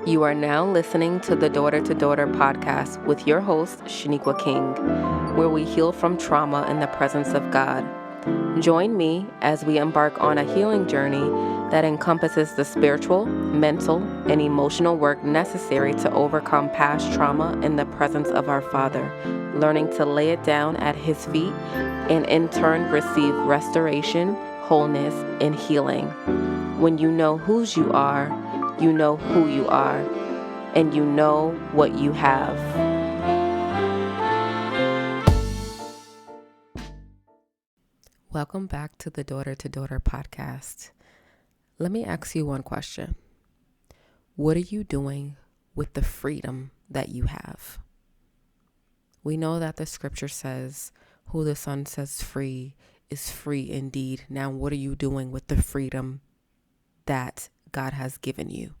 You are now listening to the Daughter to Daughter podcast with your host, Shaniqua King, where we heal from trauma in the presence of God. Join me as we embark on a healing journey that encompasses the spiritual, mental, and emotional work necessary to overcome past trauma in the presence of our Father, learning to lay it down at His feet and in turn receive restoration, wholeness, and healing. When you know whose you are, you know who you are, and you know what you have. Welcome back to the Daughter to Daughter podcast. Let me ask you one question. What are you doing with the freedom that you have? We know that the scripture says, who the Son sets free is free indeed. Now, what are you doing with the freedom that God has given you?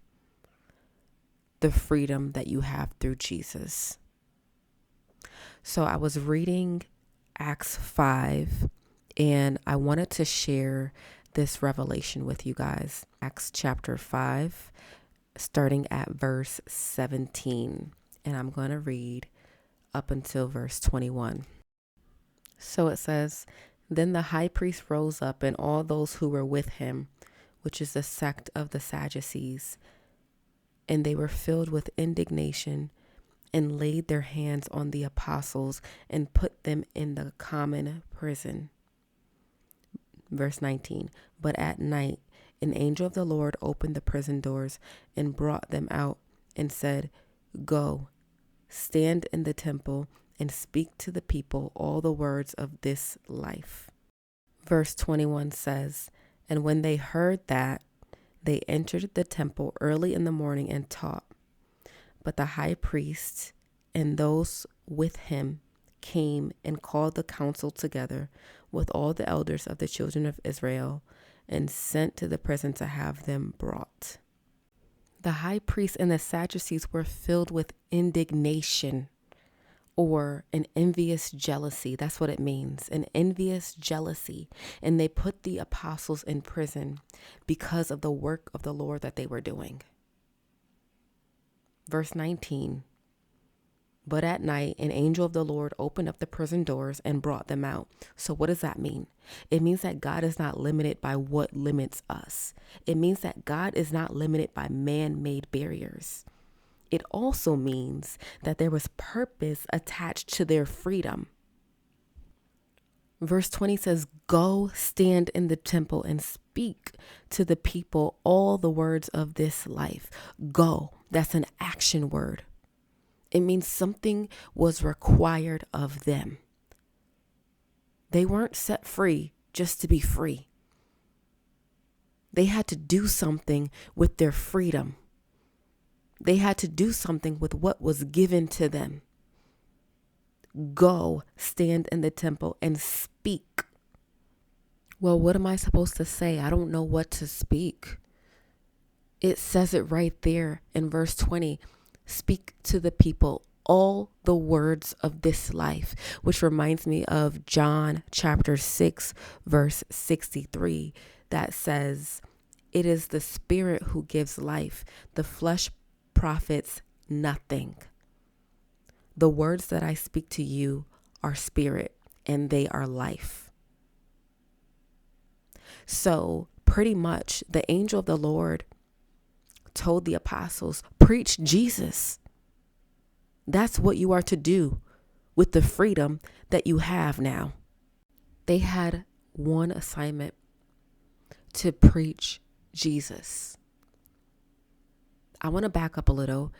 The freedom that you have through Jesus. So I was reading Acts 5, and I wanted to share this revelation with you guys. Acts chapter 5, starting at verse 17. And I'm going to read up until verse 21. So it says, Then the high priest rose up, and all those who were with him, which is the sect of the Sadducees, and they were filled with indignation and laid their hands on the apostles and put them in the common prison. Verse 19, But at night an angel of the Lord opened the prison doors and brought them out and said, Go, stand in the temple and speak to the people all the words of this life. Verse 21 says, And when they heard that, they entered the temple early in the morning and taught. But the high priest and those with him came and called the council together with all the elders of the children of Israel and sent to the prison to have them brought. The high priest and the Sadducees were filled with indignation, or an envious jealousy. That's what it means, an envious jealousy. And they put the apostles in prison because of the work of the Lord that they were doing. Verse 19, But at night, an angel of the Lord opened up the prison doors and brought them out. So what does that mean? It means that God is not limited by what limits us. It means that God is not limited by man-made barriers. It also means that there was purpose attached to their freedom. Verse 20 says, Go stand in the temple and speak to the people all the words of this life. Go. That's an action word. It means something was required of them. They weren't set free just to be free. They had to do something with their freedom. They had to do something with what was given to them. Go, stand in the temple and speak. Well, what am I supposed to say? I don't know what to speak. It says it right there in verse 20. Speak to the people all the words of this life, which reminds me of John chapter 6, verse 63, that says, It is the Spirit who gives life. The flesh profits nothing. The words that I speak to you are spirit and they are life. So pretty much the angel of the Lord told the apostles, preach Jesus. That's what you are to do with the freedom that you have now. They had one assignment: to preach Jesus. I want to back up a little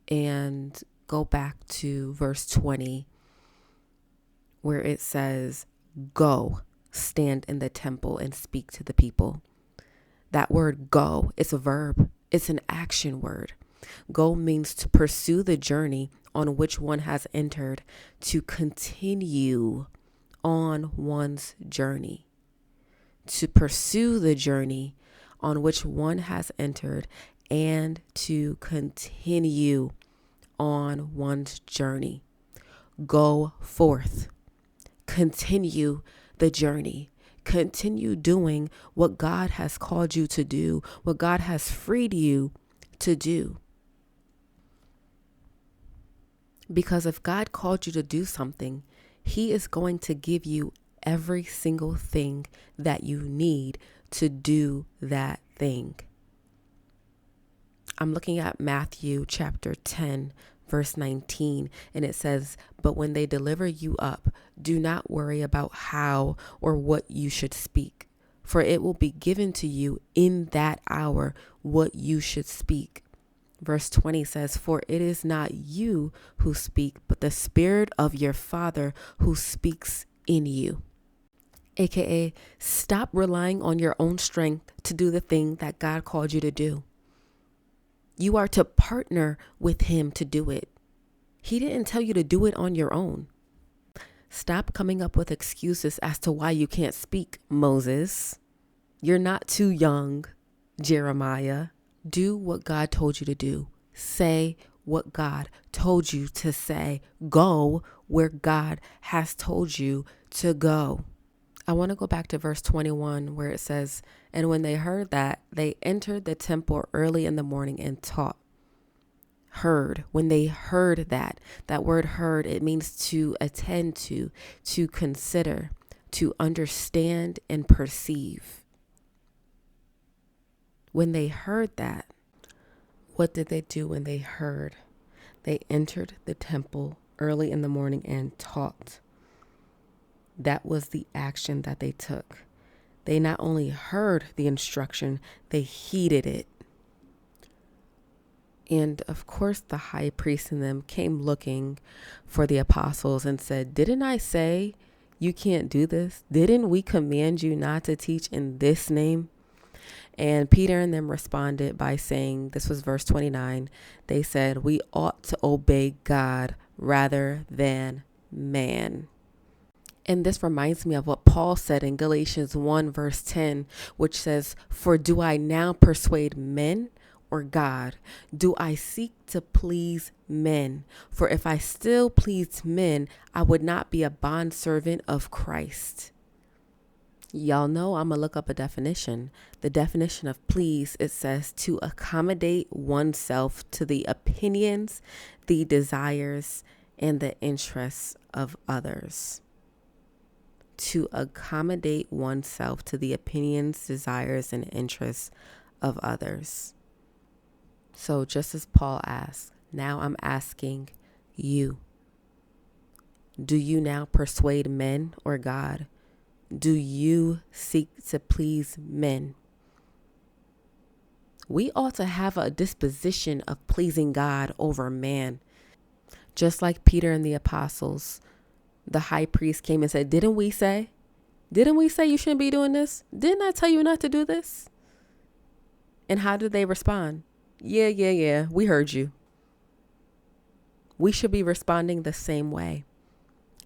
and go back to verse 20, where it says, Go, stand in the temple and speak to the people. That word go, it's a verb. It's an action word. Go means to pursue the journey on which one has entered, to continue on one's journey. To pursue the journey on which one has entered and to continue on one's journey. Go forth. Continue the journey. Continue doing what God has called you to do, what God has freed you to do. Because if God called you to do something, He is going to give you every single thing that you need to do that thing. I'm looking at Matthew chapter 10, verse 19, and it says, "But when they deliver you up, do not worry about how or what you should speak, for it will be given to you in that hour what you should speak." Verse 20 says, "For it is not you who speak, but the Spirit of your Father who speaks in you." AKA, stop relying on your own strength to do the thing that God called you to do. You are to partner with Him to do it. He didn't tell you to do it on your own. Stop coming up with excuses as to why you can't speak, Moses. You're not too young, Jeremiah. Do what God told you to do. Say what God told you to say. Go where God has told you to go. I want to go back to verse 21 where it says, "And when they heard that, they entered the temple early in the morning and taught." Heard. When they heard that word heard, it means to attend to consider, to understand and perceive. When they heard that, what did they do when they heard? They entered the temple early in the morning and taught. That was the action that they took. They not only heard the instruction, they heeded it. And of course, the high priest in them came looking for the apostles and said, "Didn't I say you can't do this? Didn't we command you not to teach in this name?" And Peter and them responded by saying, this was verse 29, they said, "We ought to obey God rather than man." And this reminds me of what Paul said in Galatians 1 verse 10, which says, "For do I now persuade men or God? Do I seek to please men? For if I still pleased men, I would not be a bondservant of Christ." Y'all know I'm going to look up a definition. The definition of please, it says to accommodate oneself to the opinions, the desires, and the interests of others. To accommodate oneself to the opinions, desires, and interests of others. So just as Paul asked, now I'm asking you, do you now persuade men or God? Do you seek to please men? We ought to have a disposition of pleasing God over man. Just like Peter and the apostles, the high priest came and said, Didn't we say you shouldn't be doing this? Didn't I tell you not to do this? And how did they respond? Yeah, we heard you. We should be responding the same way.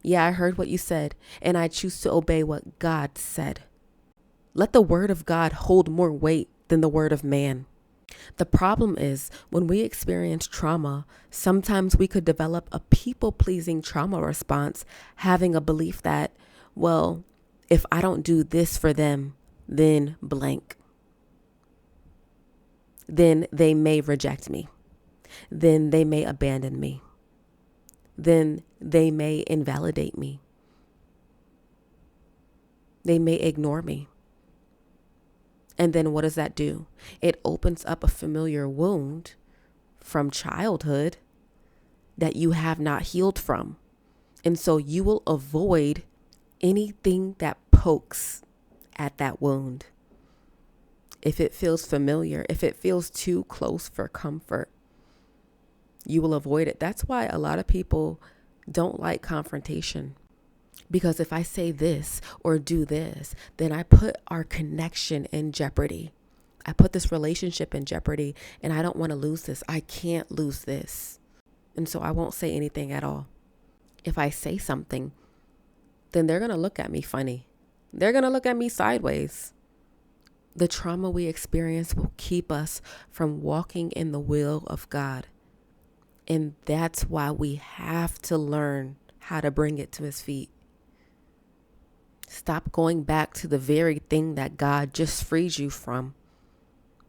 Yeah, I heard what you said, and I choose to obey what God said. Let the word of God hold more weight than the word of man. The problem is when we experience trauma, sometimes we could develop a people-pleasing trauma response, having a belief that, well, if I don't do this for them, then blank. Then they may reject me. Then they may abandon me. Then they may invalidate me. They may ignore me. And then what does that do? It opens up a familiar wound from childhood that you have not healed from. And so you will avoid anything that pokes at that wound. If it feels familiar, if it feels too close for comfort, you will avoid it. That's why a lot of people don't like confrontation. Because if I say this or do this, then I put our connection in jeopardy. I put this relationship in jeopardy, and I don't want to lose this. I can't lose this. And so I won't say anything at all. If I say something, then they're going to look at me funny. They're going to look at me sideways. The trauma we experience will keep us from walking in the will of God. And that's why we have to learn how to bring it to His feet. Stop going back to the very thing that God just freed you from.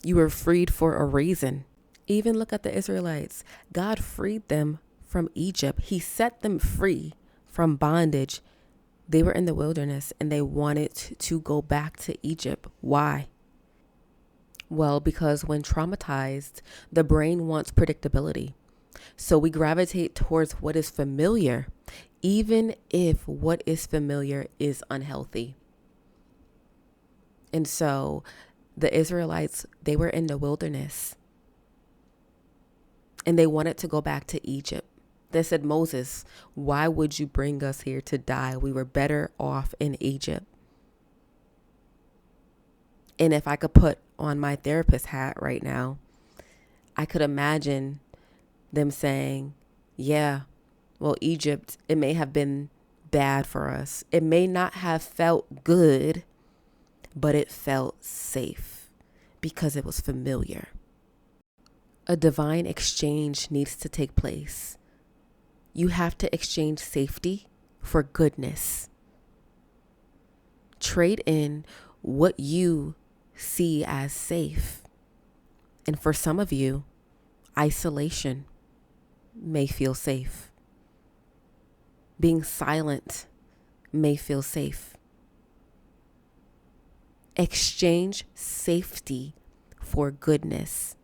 You were freed for a reason. Even look at the Israelites. God freed them from Egypt. He set them free from bondage. They were in the wilderness and they wanted to go back to Egypt. Why? Well, because when traumatized, the brain wants predictability. So we gravitate towards what is familiar, even if what is familiar is unhealthy. And so the Israelites, they were in the wilderness and they wanted to go back to Egypt. They said, Moses, why would you bring us here to die? We were better off in Egypt. And if I could put on my therapist hat right now, I could imagine them saying, yeah, well, Egypt, it may have been bad for us. It may not have felt good, but it felt safe because it was familiar. A divine exchange needs to take place. You have to exchange safety for goodness. Trade in what you see as safe. And for some of you, isolation may feel safe. Being silent may feel safe. Exchange safety for goodness.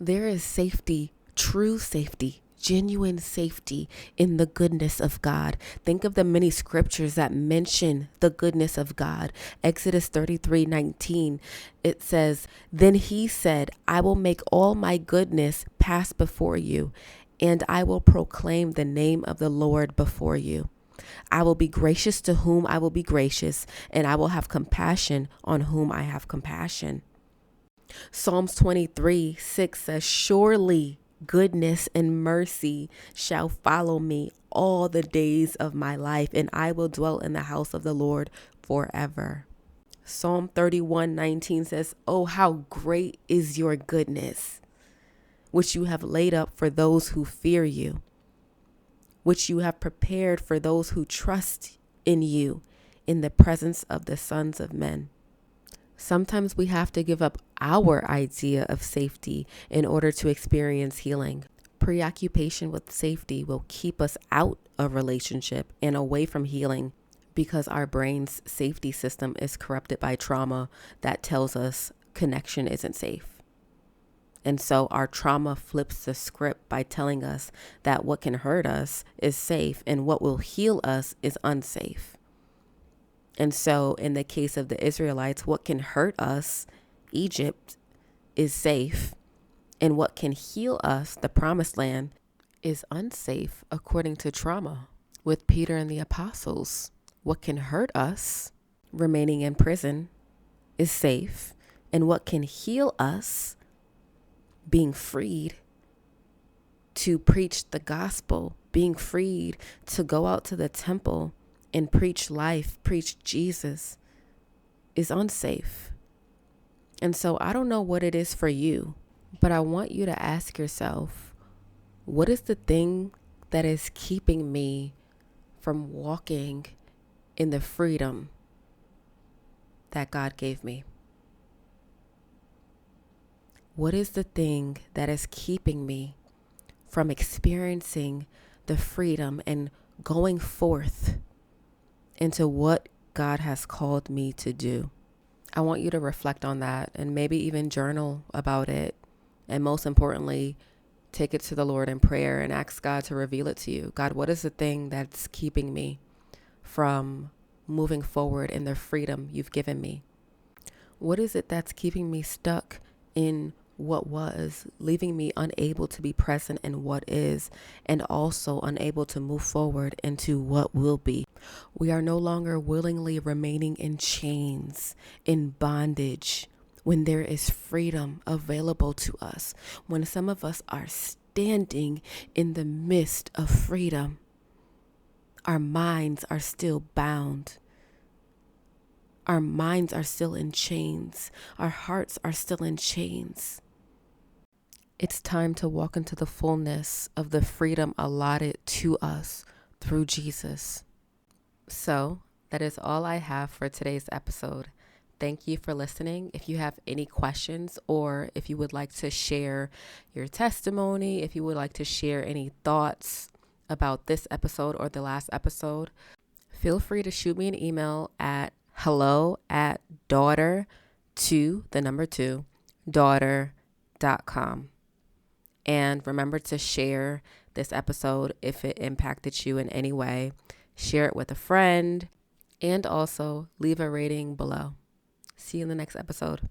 There is safety, true safety, genuine safety in the goodness of God. Think of the many scriptures that mention the goodness of God. Exodus 33:19, it says, then he said, I will make all my goodness pass before you, and I will proclaim the name of the Lord before you. I will be gracious to whom I will be gracious, and I will have compassion on whom I have compassion. Psalms 23:6 says, surely goodness and mercy shall follow me all the days of my life, and I will dwell in the house of the Lord forever. Psalm 31:19 says, oh, how great is your goodness, which you have laid up for those who fear you, which you have prepared for those who trust in you in the presence of the sons of men. Sometimes we have to give up our idea of safety in order to experience healing. Preoccupation with safety will keep us out of relationship and away from healing because our brain's safety system is corrupted by trauma that tells us connection isn't safe. And so our trauma flips the script by telling us that what can hurt us is safe and what will heal us is unsafe. And so in the case of the Israelites, what can hurt us, Egypt, is safe. And what can heal us, the promised land, is unsafe according to trauma. With Peter and the apostles, what can hurt us, remaining in prison, is safe. And what can heal us, being freed to preach the gospel, being freed to go out to the temple and preach life, preach Jesus, is unsafe. And so I don't know what it is for you, but I want you to ask yourself, what is the thing that is keeping me from walking in the freedom that God gave me? What is the thing that is keeping me from experiencing the freedom and going forth into what God has called me to do? I want you to reflect on that and maybe even journal about it. And most importantly, take it to the Lord in prayer and ask God to reveal it to you. God, what is the thing that's keeping me from moving forward in the freedom you've given me? What is it that's keeping me stuck in what was, leaving me unable to be present in what is, and also unable to move forward into what will be? We are no longer willingly remaining in chains, in bondage, when there is freedom available to us, when some of us are standing in the midst of freedom. Our minds are still bound. Our minds are still in chains. Our hearts are still in chains. It's time to walk into the fullness of the freedom allotted to us through Jesus. So that is all I have for today's episode. Thank you for listening. If you have any questions, or if you would like to share your testimony, if you would like to share any thoughts about this episode or the last episode, feel free to shoot me an email at hello@daughter.com. And remember to share this episode if it impacted you in any way. Share it with a friend, and also leave a rating below. See you in the next episode.